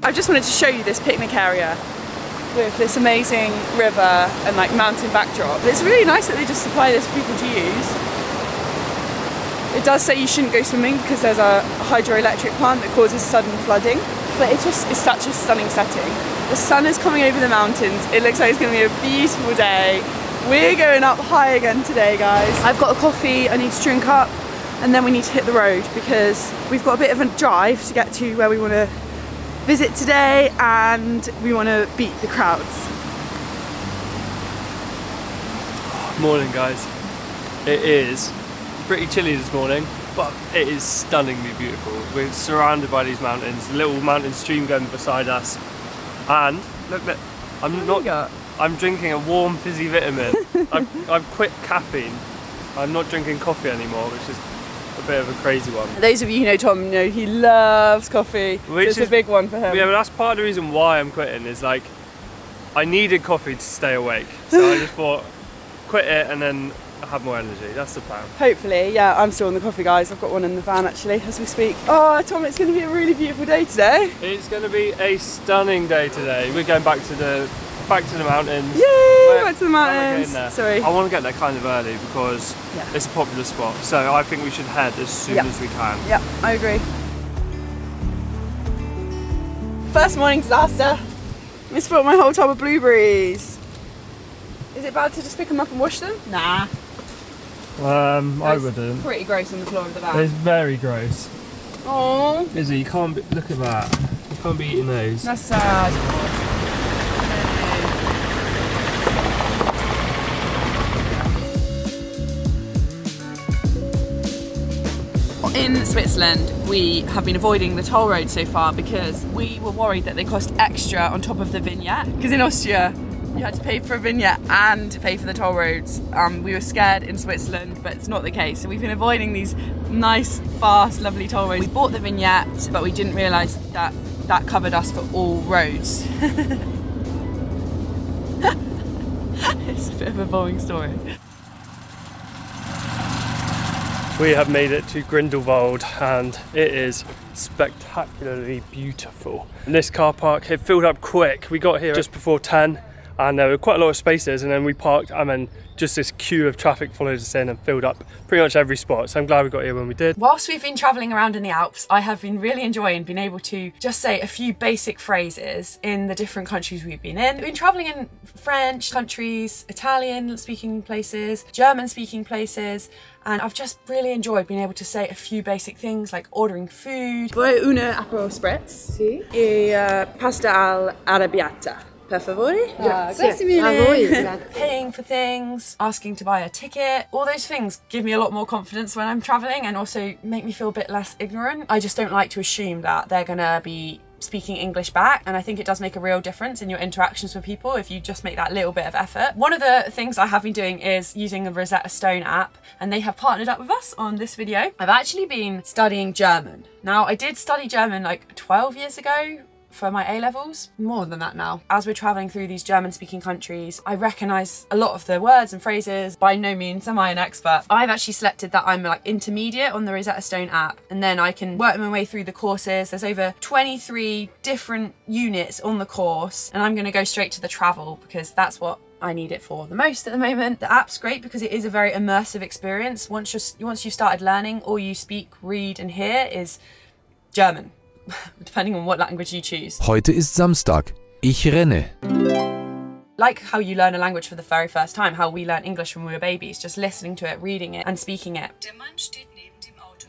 I just wanted to show you this picnic area with this amazing river and like mountain backdrop. It's really nice that they just supply this for people to use. It does say you shouldn't go swimming because there's a hydroelectric plant that causes sudden flooding, but it's such a stunning setting. The sun is coming over the mountains. It looks like it's going to be a beautiful day. We're going up high again today, guys. I've got a coffee I need to drink up, and then we need to hit the road because we've got a bit of a drive to get to where we want to visit today, and we want to beat the crowds. Morning, guys. It is pretty chilly this morning, but it is stunningly beautiful. We're surrounded by these mountains, a little mountain stream going beside us, and look, I'm drinking a warm fizzy vitamin. I've quit caffeine. I'm not drinking coffee anymore, which is a bit of a crazy one. Those of you who know Tom know he loves coffee. It's a big one for him. Yeah, but that's part of the reason why I'm quitting, is like, I needed coffee to stay awake. So I just thought, quit it and then have more energy. That's the plan. Hopefully, yeah, I'm still on the coffee, guys. I've got one in the van actually as we speak. Oh, Tom, it's going to be a really beautiful day today. It's going to be a stunning day today. We're going back to the mountains. Yay! Back to the mountains. Sorry. I want to get there kind of early because it's a popular spot. So I think we should head as soon as we can. Yep, I agree. First morning disaster. Misspilled my whole tub of blueberries. Is it bad to just pick them up and wash them? Nah. I wouldn't. Pretty gross on the floor of the van. It's very gross. Oh. Izzy, you can't look at that. You can't be eating those. That's sad. In Switzerland, we have been avoiding the toll roads so far because we were worried that they cost extra on top of the vignette. Because in Austria, you had to pay for a vignette and pay for the toll roads. We were scared in Switzerland, but it's not the case. So we've been avoiding these nice, fast, lovely toll roads. We bought the vignette, but we didn't realise that that covered us for all roads. It's a bit of a boring story. We have made it to Grindelwald and it is spectacularly beautiful. And this car park, it filled up quick. We got here just before 10 and there were quite a lot of spaces, and then we parked and then just this queue of traffic followed us in and filled up pretty much every spot. So I'm glad we got here when we did. Whilst we've been travelling around in the Alps, I have been really enjoying being able to just say a few basic phrases in the different countries we've been in. We've been travelling in French countries, Italian speaking places, German speaking places, and I've just really enjoyed being able to say a few basic things like ordering food. Vuoi una Aperol Spritz? Sì. E pasta all'arrabbiata. Per favore? Grazie mille. Paying for things, asking to buy a ticket, all those things give me a lot more confidence when I'm travelling and also make me feel a bit less ignorant. I just don't like to assume that they're gonna be speaking English back, and I think it does make a real difference in your interactions with people if you just make that little bit of effort. One of the things I have been doing is using the Rosetta Stone app, and they have partnered up with us on this video. I've actually been studying German. Now, I did study German like 12 years ago for my A-levels, more than that now. As we're traveling through these German-speaking countries, I recognise a lot of the words and phrases. By no means am I an expert. I've actually selected that I'm like intermediate on the Rosetta Stone app, and then I can work my way through the courses. There's over 23 different units on the course, and I'm gonna go straight to the travel because that's what I need it for the most at the moment. The app's great because it is a very immersive experience. Once you've started learning, all you speak, read and hear is German. Depending on what language you choose. Heute ist Samstag. Ich renne. Like how you learn a language for the very first time, how we learn English when we were babies, just listening to it, reading it and speaking it. Der Mann steht neben dem Auto.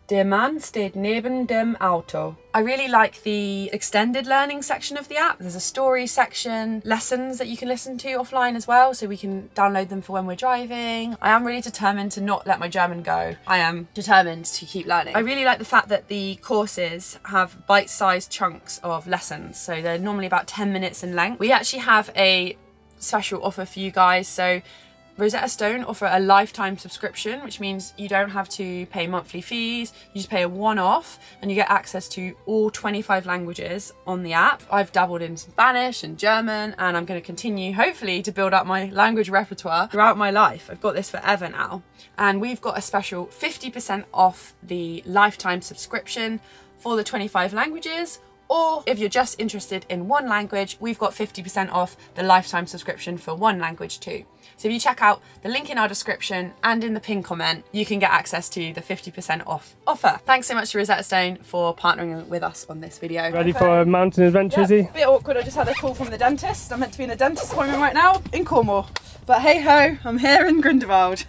Der Mann steht neben dem Auto. I really like the extended learning section of the app. There's a story section, lessons that you can listen to offline as well, so we can download them for when we're driving. I am really determined to not let my German go. I am determined to keep learning. I really like the fact that the courses have bite-sized chunks of lessons, so they're normally about 10 minutes in length. We actually have a special offer for you guys, so Rosetta Stone offer a lifetime subscription, which means you don't have to pay monthly fees, you just pay a one-off and you get access to all 25 languages on the app. I've dabbled in Spanish and German, and I'm going to continue hopefully to build up my language repertoire throughout my life. I've got this forever now, and we've got a special 50% off the lifetime subscription for the 25 languages, Or if you're just interested in one language, we've got 50% off the lifetime subscription for one language too. So if you check out the link in our description and in the pinned comment, you can get access to the 50% off offer. Thanks so much to Rosetta Stone for partnering with us on this video. Ready for a mountain adventure, Izzy? Yeah, bit awkward, I just had a call from the dentist. I'm meant to be in a dentist appointment right now in Cornwall. But hey ho, I'm here in Grindelwald.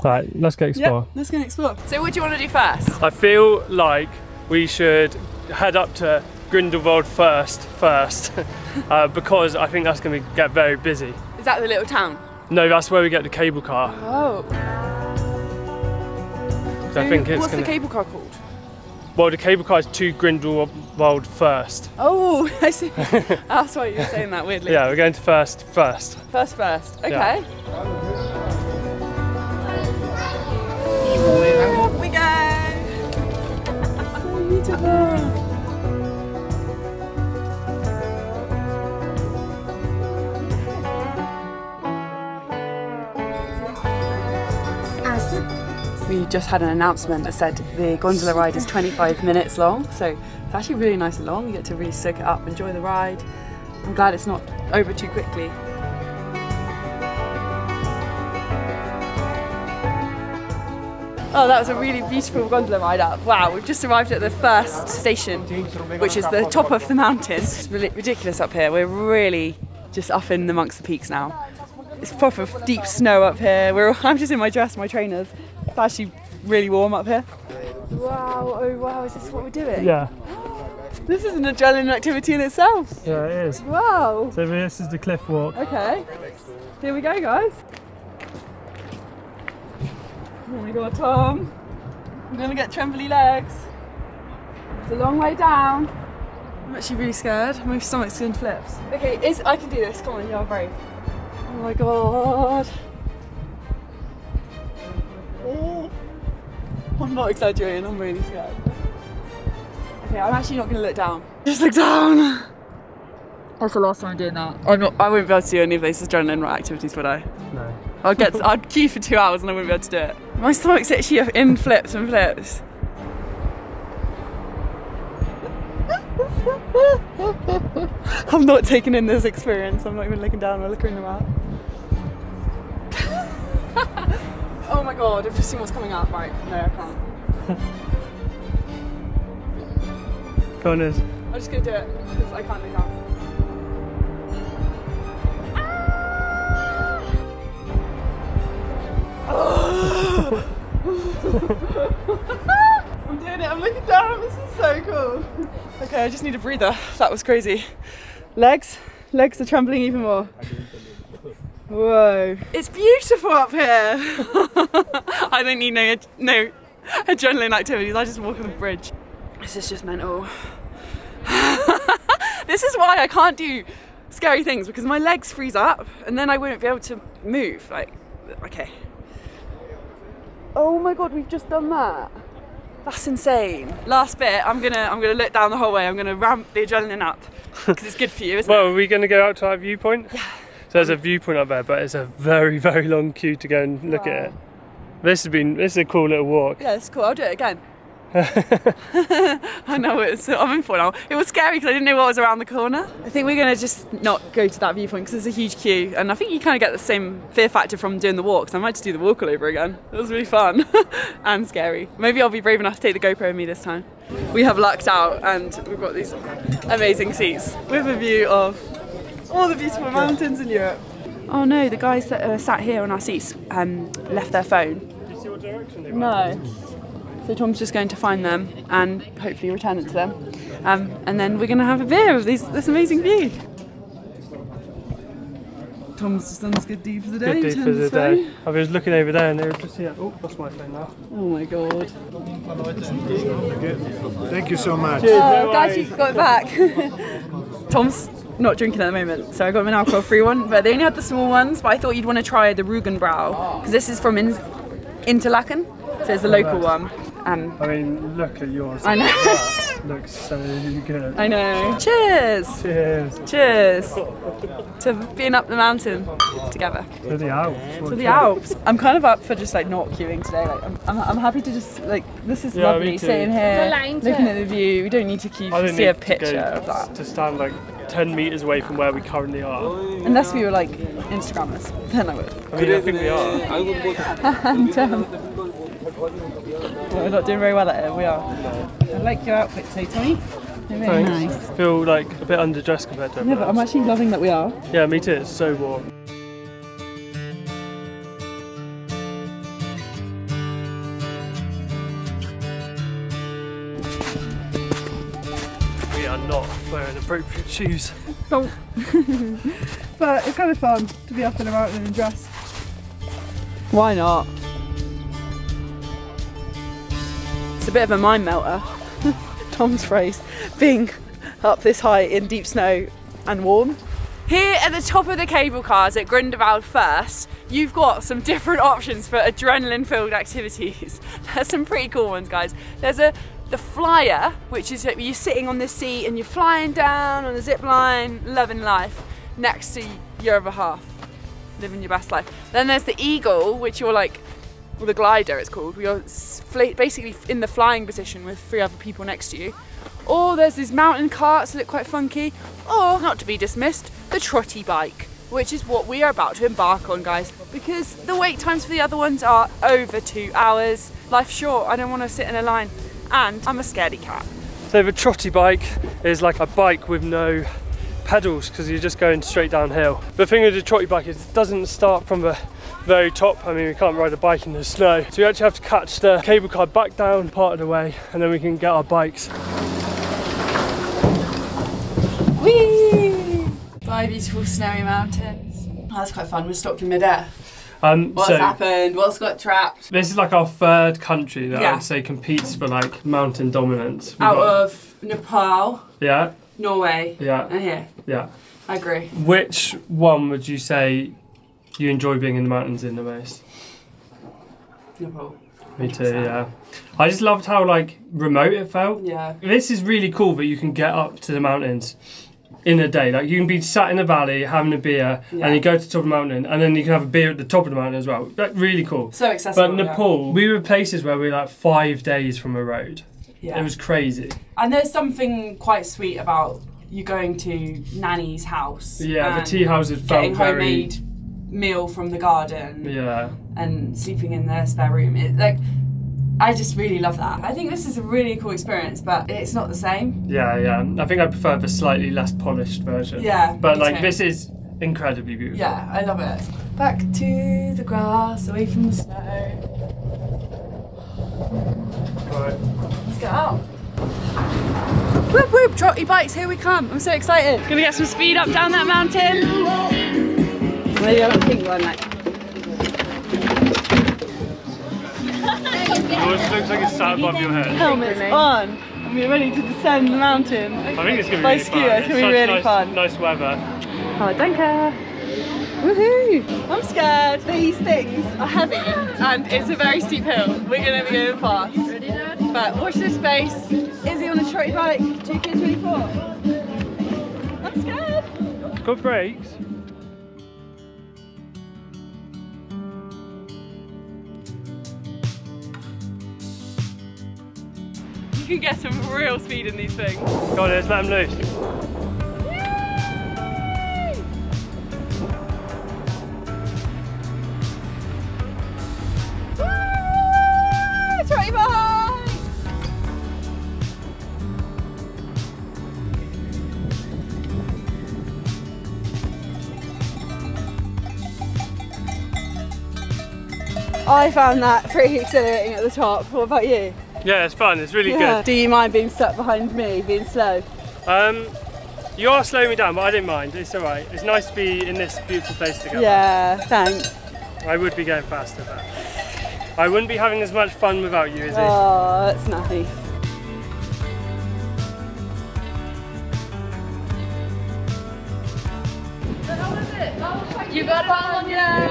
Right, let's go explore. Yep, let's go explore. So what do you want to do first? I feel like we should head up to Grindelwald first, because I think that's going to get very busy. Is that the little town? No, that's where we get the cable car. Oh. So I think it's what's the cable car called? Well, the cable car is to Grindelwald first. Oh, I see. That's why you were saying that weirdly. Yeah, we're going to first. First. Okay. Yeah. Here we go. So beautiful. We just had an announcement that said the gondola ride is 25 minutes long, so it's actually really nice and long. You get to really soak it up, enjoy the ride. I'm glad it's not over too quickly. Oh, that was a really beautiful gondola ride up. Wow, we've just arrived at the first station, which is the top of the mountain. It's ridiculous up here. We're really just up in amongst the peaks now. It's proper deep snow up here. I'm just in my dress, my trainers. It's actually really warm up here. Wow, oh wow, is this what we're doing? Yeah. This is an adrenaline activity in itself. Yeah, it is. Wow. So this is the cliff walk. Okay. Here we go, guys. Oh my god, Tom. I'm gonna get trembly legs. It's a long way down. I'm actually really scared. My stomach's in flips. Okay, I can do this. Come on, you're brave. Oh my god. Oh. I'm not exaggerating, I'm really scared. Okay, I'm actually not going to look down. Just look down! That's the last time I'm doing that. I wouldn't be able to do any of those adrenaline activities, would I? No. I'd queue for 2 hours and I wouldn't be able to do it. My stomach's actually in flips and flips. I'm not taking in this experience. I'm not even looking down or looking around. Oh my god, I've just seen what's coming up. Right, no, I can't. Go on, Liz. I'm just gonna do it because I can't look down. I'm doing it, I'm looking down, this is so cool. Okay, I just need a breather. That was crazy. Legs are trembling even more. Whoa. It's beautiful up here. I don't need no adrenaline activities, I just walk on the bridge. This is just mental. This is why I can't do scary things, because my legs freeze up and then I wouldn't be able to move. Like, okay. Oh my god, we've just done that. That's insane. Last bit, I'm gonna look down the whole way. I'm gonna ramp the adrenaline up because it's good for you, isn't it? Well, are we gonna go out to our viewpoint? Yeah. So there's a viewpoint up there, but it's a very, very long queue to go and look at it. This is a cool little walk. Yeah, it's cool. I'll do it again. I know I'm in for now. It was scary because I didn't know what was around the corner. I think we're gonna just not go to that viewpoint because there's a huge queue, and I think you kind of get the same fear factor from doing the walk. So I might just do the walk all over again. It was really fun and scary. Maybe I'll be brave enough to take the GoPro with me this time. We have lucked out and we've got these amazing seats with a view of all the beautiful mountains in Europe. Oh no, the guys that sat here on our seats left their phone. Do you see what direction they were? No. So Tom's just going to find them and hopefully return it to them. And then we're going to have a beer of this amazing view. Tom's just done this good deed for the day. Good deed for the day. I was looking over there and they were just here. Oh, that's my phone now. Oh my god. Thank you so much. Cheers, Oh, glad you got it back. Tom's not drinking at the moment, so I got him an alcohol-free one, but they only had the small ones, but I thought you'd want to try the Rugenbrau, because this is from Interlaken, so it's the local one. I mean, look at yours. I know. looks so good. I know. Cheers! Cheers. Cheers to being up the mountain together. To the Alps. To the Alps. I'm kind of up for just like not queuing today. Like I'm happy to just like, this is lovely sitting here looking at the view. We don't need to queue to see a picture of that. To stand like 10 metres away from where we currently are. Unless we were like Instagrammers, then I would. I mean, I think we are. And well, we're not doing very well at it, we are. I like your outfit today, Tommy. They're very nice. I feel like a bit underdressed compared to everyone Yeah, but I'm actually loving that we are. Yeah, me too. It's so warm. We are not wearing appropriate shoes. No. But it's kind of fun to be up in a mountain and dress. Why not? It's a bit of a mind melter. Tom's phrase, being up this high in deep snow and warm. Here at the top of the cable cars at Grindelwald First, you've got some different options for adrenaline-filled activities. There's some pretty cool ones, guys. There's the flyer, which is you're sitting on this seat and you're flying down on a zip line, loving life, next to your other half, living your best life. Then there's the eagle, which you're like, well, the glider it's called, where you're basically in the flying position with 3 other people next to you. Or there's these mountain carts that look quite funky. Or, not to be dismissed, the trotty bike, which is what we are about to embark on, guys, because the wait times for the other ones are over 2 hours. Life's short, I don't want to sit in a line, and I'm a scaredy cat. So the trotty bike is like a bike with no pedals because you're just going straight downhill. The thing with the trotty bike is it doesn't start from the very top. I mean, we can't ride a bike in the snow, so we actually have to catch the cable car back down part of the way and then we can get our bikes. Whee! By beautiful snowy mountains. Oh, that's quite fun. We're stopped in midair. What's happened? What's got trapped? This is like our 3rd country that I'd say competes for like mountain dominance. Out of Nepal, yeah, Norway, yeah, and here. Yeah. I agree. Which one would you say you enjoy being in the mountains in the most? Nepal. Me too, yeah. I just loved how like remote it felt. Yeah. This is really cool that you can get up to the mountains in a day. Like you can be sat in a valley having a beer and you go to the top of the mountain and then you can have a beer at the top of the mountain as well. Like really cool. So accessible. But Nepal, we were places where we were like 5 days from a road. Yeah. It was crazy. And there's something quite sweet about you going to Nanny's house. Yeah, the tea houses felt getting homemade meal from the garden. Yeah. And sleeping in their spare room. I just really love that. I think this is a really cool experience, but it's not the same. Yeah, yeah. I think I prefer the slightly less polished version. Yeah. But like this is incredibly beautiful. Yeah, I love it. Back to the grass, away from the snow. Right. Let's get out. Whoop whoop, trotty bikes, here we come. I'm so excited. Gonna get some speed up down that mountain. Maybe I'll have a pink one, like. Yours looks like it's sat above your head. Helmets on, and we're ready to descend the mountain. I think it's going to be by really ski. fun. It's going to be really fun. Nice weather. Oh, danke. Woohoo! I'm scared. These things are heavy, and it's a very steep hill. We're going to be going fast. But watch this space. Izzy on a trotty bike, 2K24. I'm scared. It's got brakes. You can get some real speed in these things. Go on, let's let them loose. Woo! Trotty bike! I found that pretty exhilarating at the top. What about you? Yeah, it's fun. It's really good. Do you mind being stuck behind me, being slow? You are slowing me down, but I didn't mind. It's all right. It's nice to be in this beautiful place together. Yeah, thanks. I would be going faster, but I wouldn't be having as much fun without you, Izzy. Oh, that's nice. You got it on, yeah.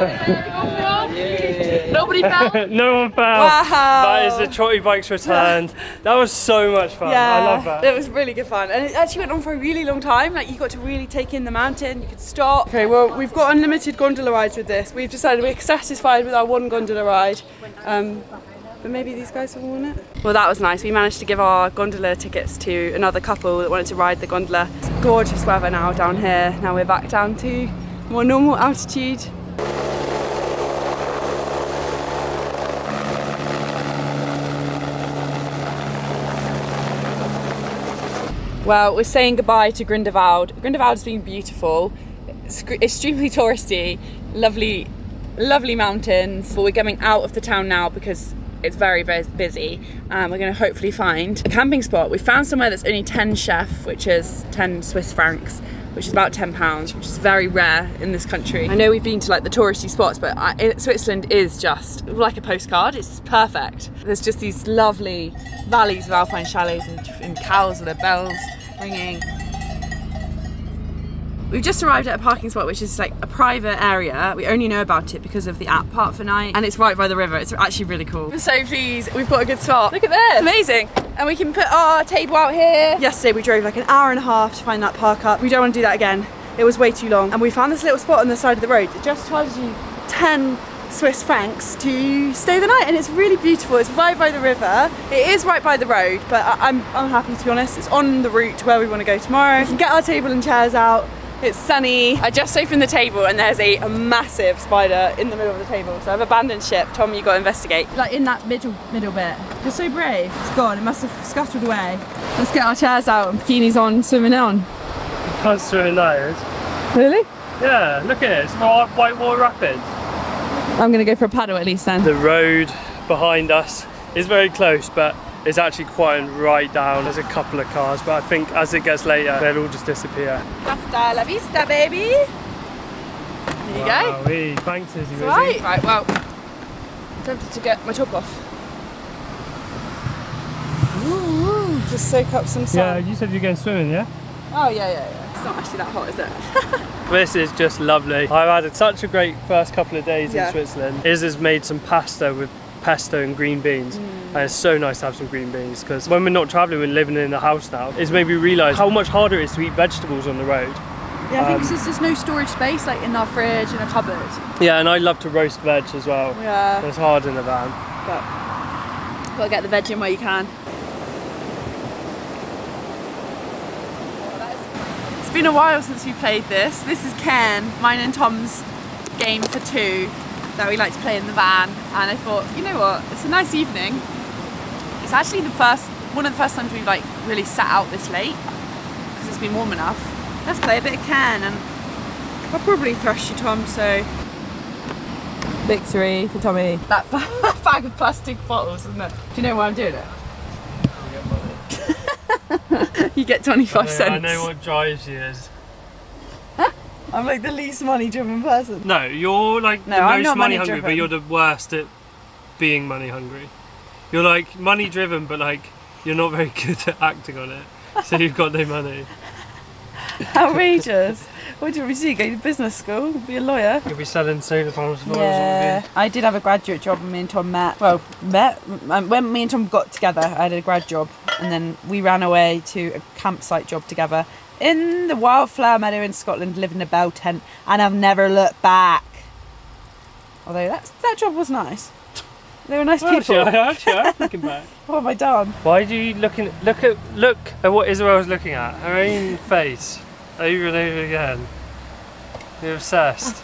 No Nobody fell? No one fell. Wow. That is the trotty bikes returned. That was so much fun. Yeah, I love that. It was really good fun. And it actually went on for a really long time. Like, you got to really take in the mountain, you could stop. Okay, well, we've got unlimited gondola rides with this. We've decided we're satisfied with our one gondola ride. But maybe these guys will want it. Well, that was nice. We managed to give our gondola tickets to another couple that wanted to ride the gondola. It's gorgeous weather now down here. Now we're back down to more normal altitude. Well, we're saying goodbye to Grindelwald. Grindelwald's been beautiful. It's extremely touristy, lovely, lovely mountains. But we're coming out of the town now because it's very, very busy. We're going to hopefully find a camping spot. We found somewhere that's only 10 chef, which is 10 Swiss francs, which is about £10, which is very rare in this country. I know we've been to like the touristy spots, but Switzerland is just like a postcard. It's perfect. There's just these lovely valleys of alpine chalets and cows with their bells ringing. We've just arrived at a parking spot which is like a private area. We only know about it because of the app Park for Night, and it's right by the river. It's actually really cool. I'm so pleased we've got a good spot. Look at this, it's amazing. And we can put our table out here. Yesterday we drove like an hour and a half to find that park up. We don't want to do that again. It was way too long. And we found this little spot on the side of the road. It just charges you 10 Swiss francs to stay the night, and it's really beautiful. It's right by the river. It is right by the road, but I'm happy, to be honest. It's on the route to where we want to go tomorrow. We can get our table and chairs out. It's sunny. I just opened the table and there's a massive spider in the middle of the table. So I've abandoned ship. Tom, you got to investigate. Like in that middle bit. You're so brave. It's gone. It must have scuttled away. Let's get our chairs out and bikinis on, swimming on. You can't swim in those. Really? Yeah, look at it. It's whitewater rapids. I'm going to go for a paddle at least then. The road behind us is very close, but it's actually quite right down. There's a couple of cars, but I think as it gets later, they'll all just disappear. Hasta la vista, baby. There you go. Wowee, thanks, Izzy. Right, well, I'm tempted to get my top off. Ooh, just soak up some sun. Yeah, you said you're going swimming, yeah? Oh, yeah. It's not actually that hot, is it? This is just lovely. I've had such a great first couple of days in Switzerland. Iz has made some pasta with pesto and green beans, and it's so nice to have some green beans, because when we're not travelling, we're living in a house now, it's made me realise how much harder it is to eat vegetables on the road. Yeah, I think because there's no storage space like in our fridge and a cupboard. Yeah, and I love to roast veg as well. Yeah. It's hard in the van. But gotta get the veg in where you can. It's been a while since we played this. This is Ken, mine and Tom's game for two that we like to play in the van, and I thought, you know what, it's a nice evening. It's actually one of the first times we've like really sat out this late because it's been warm enough. Let's play a bit of Ken, and I'll probably thrash you, Tom, so victory for Tommy. That bag of plastic bottles, isn't it? Do you know why I'm doing it? You get 25 cents. I know what drives you is. I'm like the least money driven person. No, you're like the I'm most not money money hungry, driven. but you're the worst at being money hungry. You're like money driven, but like you're not very good at acting on it. So you've got no money. Outrageous. What do you want me to do? Go to business school? Be a lawyer? You'll be selling solar farms for Yeah. I did have a graduate job when me and Tom met. Well, when me and Tom got together, I had a grad job, and then we ran away to a campsite job together in the wildflower meadow in Scotland, living in a bell tent, and I've never looked back. Although that job was nice. They were nice people. Actually, I'm looking back. What have I done? Why do you look at what Isabel's looking at? Her own face, over and over again. You're obsessed.